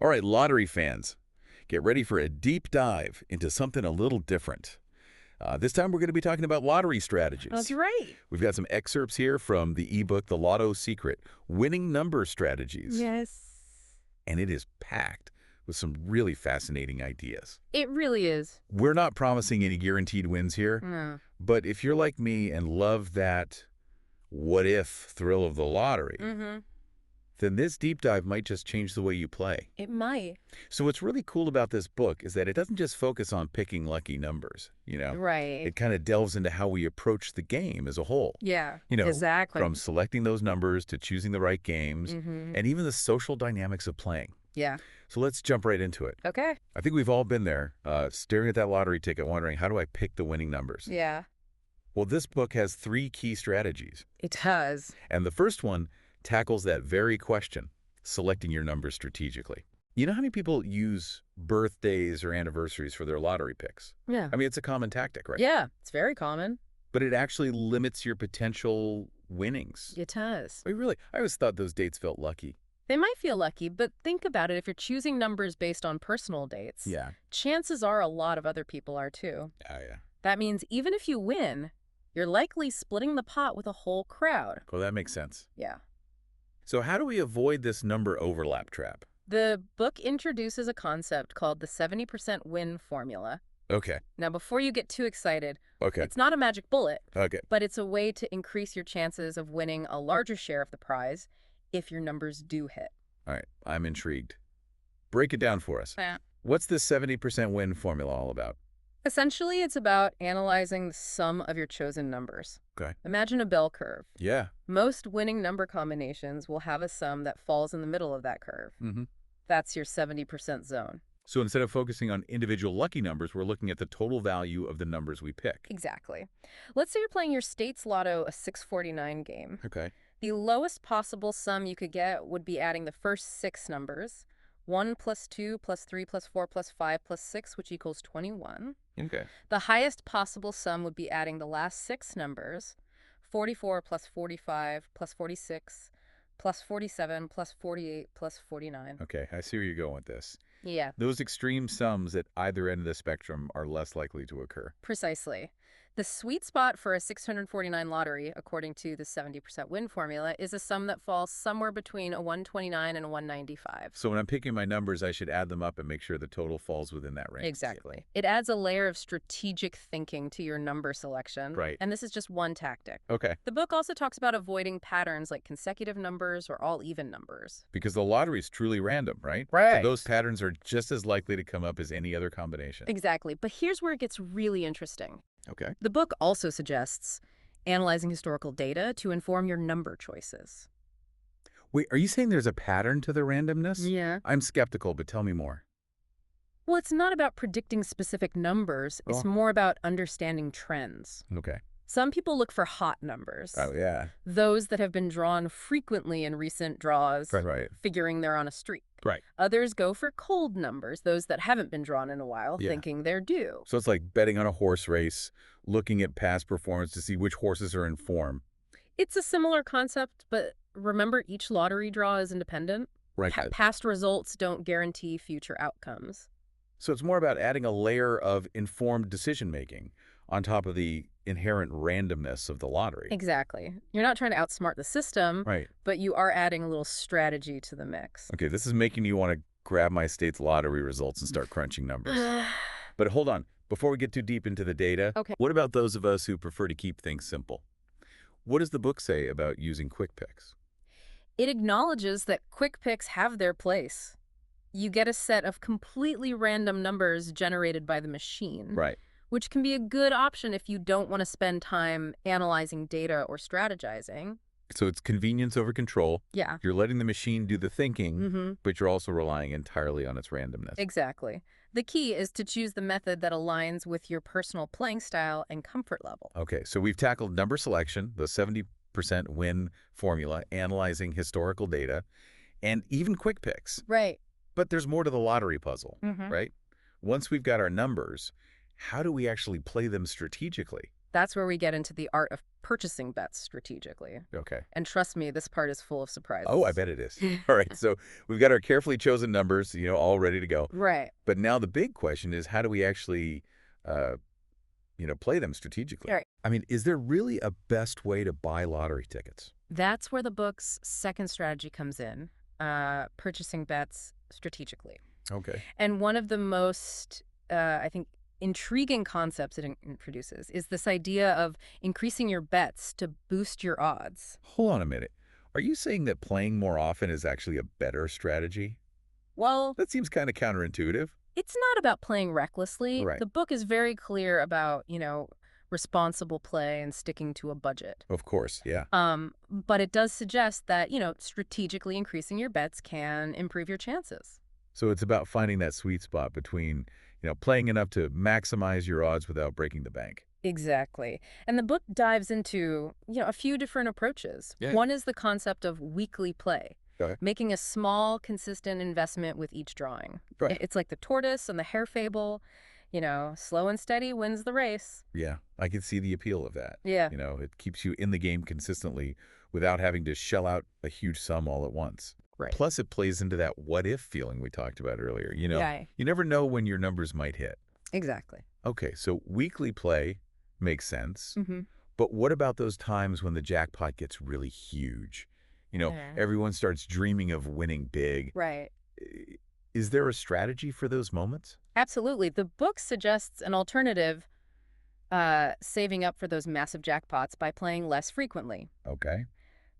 All right, lottery fans, get ready for a deep dive into something a little different. This time we're going to be talking about lottery That's strategies. right. We've got some excerpts here from the ebook, The Lotto Secret, Winning Number Strategies. Yes. And it is packed with some really fascinating ideas. It really is. We're not promising any guaranteed wins here, No. but if you're like me and love that what-if thrill of the lottery, Mm-hmm. then this deep dive might just change the way you play. It might. So what's really cool about this book is that it doesn't just focus on picking lucky numbers, Right. It kind of delves into how we approach the game as a whole. Yeah. You know, Exactly. From selecting those numbers to choosing the right games, Mm-hmm. and even the social dynamics of playing. Yeah. So let's jump right into it. Okay. I think we've all been there, staring at that lottery ticket wondering, how do I pick the winning numbers? Yeah. Well, this book has 3 key strategies. It does. And the first one tackles that very question, selecting your numbers strategically. You know how many people use birthdays or anniversaries for their lottery picks? Yeah. I mean, it's a common tactic, right? Yeah. It's very common. But it actually limits your potential winnings. It does. I always thought those dates felt lucky. They might feel lucky, but think about it. If you're choosing numbers based on personal dates, Yeah. chances are a lot of other people are too. Oh, yeah. That means even if you win, you're likely splitting the pot with a whole crowd. Well, that makes sense. Yeah. So how do we avoid this number overlap trap? The book introduces a concept called the 70% win formula. Okay. Now, before you get too excited, Okay. it's not a magic bullet, Okay. but it's a way to increase your chances of winning a larger share of the prize if your numbers do hit. All right. I'm intrigued. Break it down for us. What's this 70% win formula all about? Essentially, it's about analyzing the sum of your chosen numbers. Okay. Imagine a bell curve. Yeah. Most winning number combinations will have a sum that falls in the middle of that curve. Mm-hmm. That's your 70% zone. So instead of focusing on individual lucky numbers, we're looking at the total value of the numbers we pick. Exactly. Let's say you're playing your state's lotto, a 649 game. Okay. The lowest possible sum you could get would be adding the first 6 numbers, 1 plus 2 plus 3 plus 4 plus 5 plus 6, which equals 21. Okay. The highest possible sum would be adding the last 6 numbers, 44 plus 45 plus 46 plus 47 plus 48 plus 49. Okay. I see where you're going with this. Yeah, Those extreme sums at either end of the spectrum are less likely to occur. precisely. The sweet spot for a 649 lottery, according to the 70% win formula, is a sum that falls somewhere between a 129 and a 195. So when I'm picking my numbers, I should add them up and make sure the total falls within that range. Exactly. It adds a layer of strategic thinking to your number selection. Right. And this is just one tactic. Okay. The book also talks about avoiding patterns like consecutive numbers or all even numbers. Because the lottery is truly random, right? Right. So those patterns are just as likely to come up as any other combination. Exactly. But here's where it gets really interesting. Okay. The book also suggests analyzing historical data to inform your number choices. Wait, are you saying there's a pattern to the randomness? Yeah. I'm skeptical, but tell me more. Well, it's not about predicting specific numbers. It's Oh. more about understanding trends. Okay. Some people look for hot numbers. Oh, yeah. Those that have been drawn frequently in recent draws, Right. figuring they're on a streak. Right. Others go for cold numbers, those that haven't been drawn in a while, Yeah. thinking they're due. So it's like betting on a horse race, looking at past performance to see which horses are in form. It's a similar concept, but remember each lottery draw is independent. Right. Past results don't guarantee future outcomes. So it's more about adding a layer of informed decision-making on top of the inherent randomness of the lottery. Exactly. You're not trying to outsmart the system, Right. but you are adding a little strategy to the mix. Okay, this is making me want to grab my state's lottery results and start crunching numbers. But hold on. Before we get too deep into the data, Okay. What about those of us who prefer to keep things simple? What does the book say about using quick picks? It acknowledges that quick picks have their place. You get a set of completely random numbers generated by the machine, Right. which can be a good option if you don't want to spend time analyzing data or strategizing. So it's convenience over control. Yeah. You're letting the machine do the thinking, Mm-hmm. but you're also relying entirely on its randomness. Exactly. The key is to choose the method that aligns with your personal playing style and comfort level. Okay, so we've tackled number selection, the 70% win formula, analyzing historical data, and even quick picks. Right. But there's more to the lottery puzzle, Mm-hmm. right? Once we've got our numbers, how do we actually play them strategically? That's where we get into the art of purchasing bets strategically. Okay. And trust me, this part is full of Oh, I surprises. bet it is. All right, so we've got our carefully chosen numbers, all ready to go. Right. But now the big question is, how do we actually, uh, play them All strategically? right. I mean, is there really a best way to buy lottery tickets? That's where the book's second strategy comes in, purchasing bets strategically. Okay. And one of the most, I think, intriguing concepts it introduces is this idea of increasing your bets to boost your odds. Hold on a minute. Are you saying that playing more often is actually a better strategy? Well, That seems kind of counterintuitive. it's not about playing recklessly. Right. The book is very clear about, responsible play and sticking to a budget. Of course, yeah. But it does suggest that, strategically increasing your bets can improve your chances. So it's about finding that sweet spot between, playing enough to maximize your odds without breaking the bank. Exactly. And the book dives into, a few different approaches. Yeah. One is the concept of weekly play, Okay. making a small, consistent investment with each drawing. Right. It's like the tortoise and the hare fable, slow and steady wins the race. Yeah, I can see the appeal of that. Yeah. It keeps you in the game consistently without having to shell out a huge sum all at once. Right. Plus, it plays into that what-if feeling we talked about earlier. Yeah. You never know when your numbers might hit. Exactly. Okay, so weekly play makes sense. Mm-hmm. But what about those times when the jackpot gets really huge? Yeah. Everyone starts dreaming of winning big. Right. I- Is there a strategy for those moments? Absolutely. The book suggests an alternative, saving up for those massive jackpots by playing less frequently. Okay.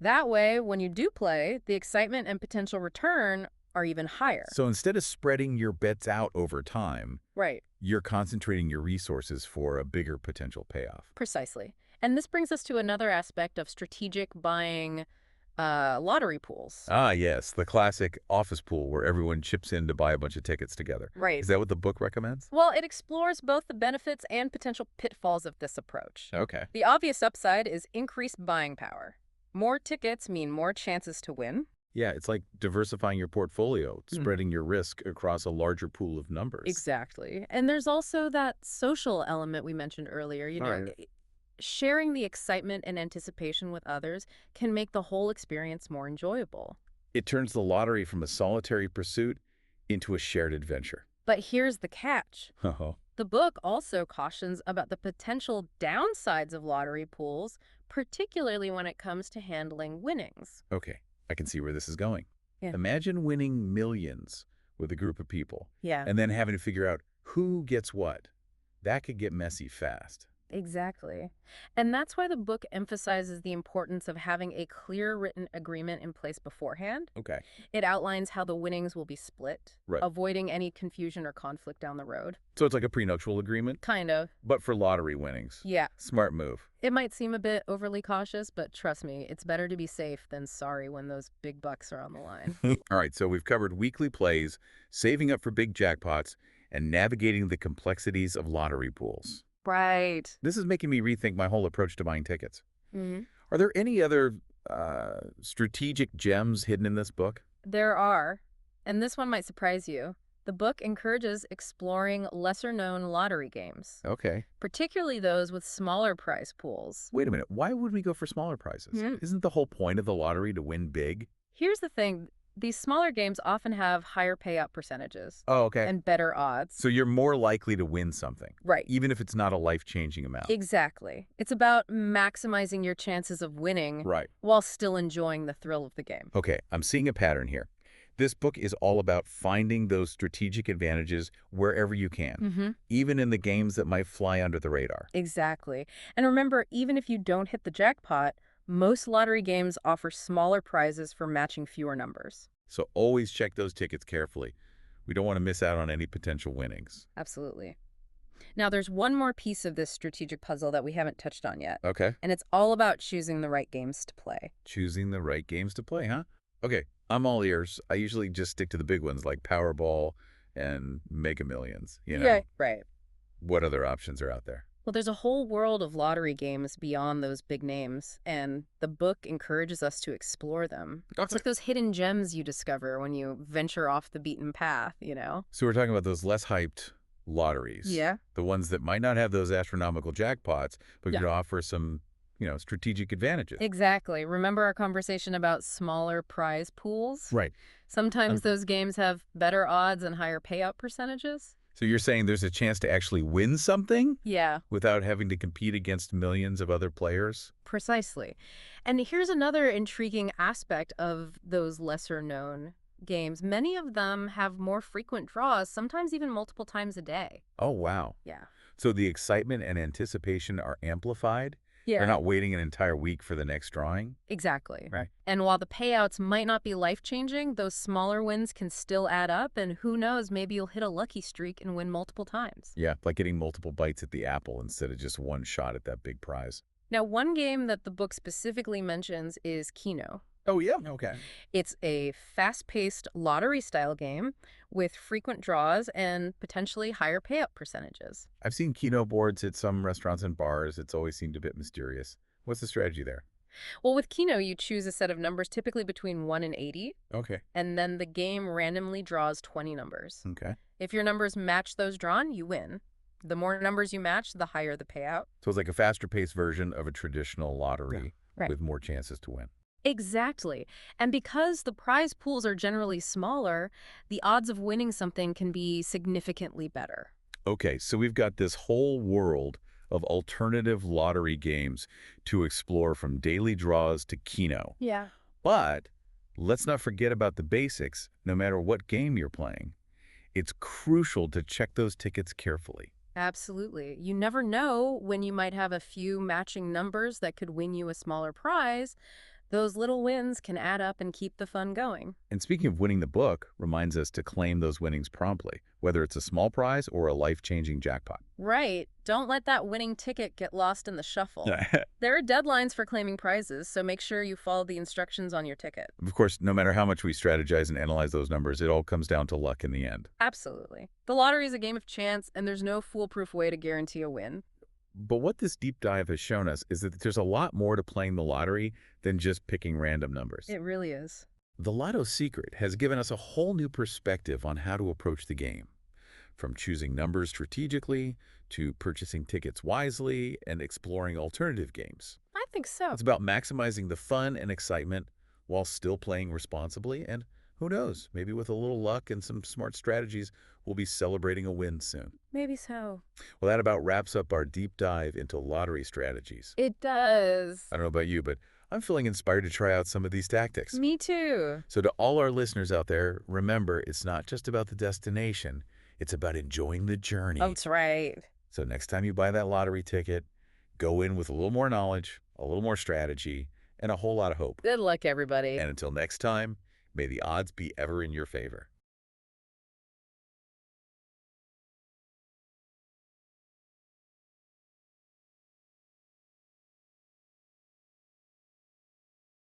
That way, when you do play, the excitement and potential return are even higher. So instead of spreading your bets out over time, Right. you're concentrating your resources for a bigger potential payoff. Precisely. And this brings us to another aspect of strategic buying, lottery pools. Ah, yes, the classic office pool where everyone chips in to buy a bunch of tickets together. Right. Is that what the book recommends? Well, it explores both the benefits and potential pitfalls of this approach. Okay. The obvious upside is increased buying power. More tickets mean more chances to win. Yeah, it's like diversifying your portfolio, spreading your risk across a larger pool of numbers. Exactly. And there's also that social element we mentioned earlier. Right. Sharing the excitement and anticipation with others can make the whole experience more enjoyable. It turns the lottery from a solitary pursuit into a shared adventure. But here's the catch. Oh, The book also cautions about the potential downsides of lottery pools, particularly when it comes to handling winnings. okay. I can see where this is going. Yeah. Imagine winning millions with a group of people Yeah, and then having to figure out who gets what. That could get messy fast. exactly. And that's why the book emphasizes the importance of having a clear written agreement in place beforehand. Okay. It outlines how the winnings will be split, Right. avoiding any confusion or conflict down the road. So it's like a prenuptial agreement, Kind of. but for lottery winnings. Yeah. Smart move. It might seem a bit overly cautious, but trust me, it's better to be safe than sorry when those big bucks are on the line. All right, so we've covered weekly plays, saving up for big jackpots, and navigating the complexities of lottery pools. Right. This is making me rethink my whole approach to buying tickets. Hmm. Are there any other strategic gems hidden in this book? There are, and this one might surprise you. The book encourages exploring lesser-known lottery games, Okay. particularly those with smaller prize pools. Wait a minute. Why would we go for smaller prizes? Hmm. Isn't the whole point of the lottery to win big? Here's the thing. These smaller games often have higher payout percentages Oh, okay. and better odds. So you're more likely to win something, Right. even if it's not a life-changing amount. Exactly. It's about maximizing your chances of winning Right. while still enjoying the thrill of the game. Okay, I'm seeing a pattern here. This book is all about finding those strategic advantages wherever you can, Mm-hmm. even in the games that might fly under the radar. Exactly. And remember, even if you don't hit the jackpot, most lottery games offer smaller prizes for matching fewer numbers. So always check those tickets carefully. We don't want to miss out on any potential winnings. Absolutely. Now, there's one more piece of this strategic puzzle that we haven't touched on yet, Okay. and it's all about choosing the right games to play. Choosing the right games to play, huh? Okay, I'm all ears. I usually just stick to the big ones like Powerball and Mega Millions. Yeah, right. What other options are out there? Well, there's a whole world of lottery games beyond those big names, and the book encourages us to explore them. It's like those hidden gems you discover when you venture off the beaten path. So we're talking about those less hyped, lotteries. Yeah. The ones that might not have those astronomical jackpots, but Yeah. could offer some, strategic advantages. Exactly. Remember our conversation about smaller prize pools? Right. Sometimes those games have better odds and higher payout percentages. So you're saying there's a chance to actually win something Yeah, without having to compete against millions of other players? precisely. And here's another intriguing aspect of those lesser known games. Many of them have more frequent draws, sometimes even multiple times a day. Oh, wow. Yeah. So the excitement and anticipation are amplified? They're Yeah. not waiting an entire week for the next drawing? Exactly. Right. And while the payouts might not be life-changing, those smaller wins can still add up, and who knows, maybe you'll hit a lucky streak and win multiple times. Yeah, like getting multiple bites at the apple instead of just one shot at that big prize. Now, one game that the book specifically mentions is Keno. Oh, yeah? Okay. It's a fast-paced lottery-style game with frequent draws and potentially higher payout percentages. I've seen keno boards at some restaurants and bars. It's always seemed a bit mysterious. What's the strategy there? Well, with Keno, you choose a set of numbers typically between 1 and 80, Okay. and then the game randomly draws 20 numbers. Okay. If your numbers match those drawn, you win. The more numbers you match, the higher the payout. So it's like a faster paced version of a traditional lottery Right. with more chances to win. Exactly. And because the prize pools are generally smaller, the odds of winning something can be significantly better. Okay, so we've got this whole world of alternative lottery games to explore from daily draws to keno. Yeah. But let's not forget about the basics, no matter what game you're playing. It's crucial to check those tickets carefully. Absolutely. You never know when you might have a few matching numbers that could win you a smaller prize. Those little wins can add up and keep the fun going. And speaking of winning the book, reminds us to claim those winnings promptly, whether it's a small prize or a life-changing jackpot. Right. Don't let that winning ticket get lost in the shuffle. There are deadlines for claiming prizes, so make sure you follow the instructions on your ticket. Of course, no matter how much we strategize and analyze those numbers, it all comes down to luck in the end. Absolutely. The lottery is a game of chance, and there's no foolproof way to guarantee a win. But what this deep dive has shown us is that there's a lot more to playing the lottery than just picking random numbers. It really is. The Lotto Secret has given us a whole new perspective on how to approach the game, from choosing numbers strategically to purchasing tickets wisely and exploring alternative games. I think so. It's about maximizing the fun and excitement while still playing responsibly, and who knows, maybe with a little luck and some smart strategies, we'll be celebrating a win soon. Maybe so. Well, that about wraps up our deep dive into lottery strategies. It does. I don't know about you, but I'm feeling inspired to try out some of these tactics. Me too. So to all our listeners out there, remember, it's not just about the destination, it's about enjoying the journey. That's right. So next time you buy that lottery ticket, go in with a little more knowledge, a little more strategy, and a whole lot of hope. Good luck, everybody. And until next time, may the odds be ever in your favor.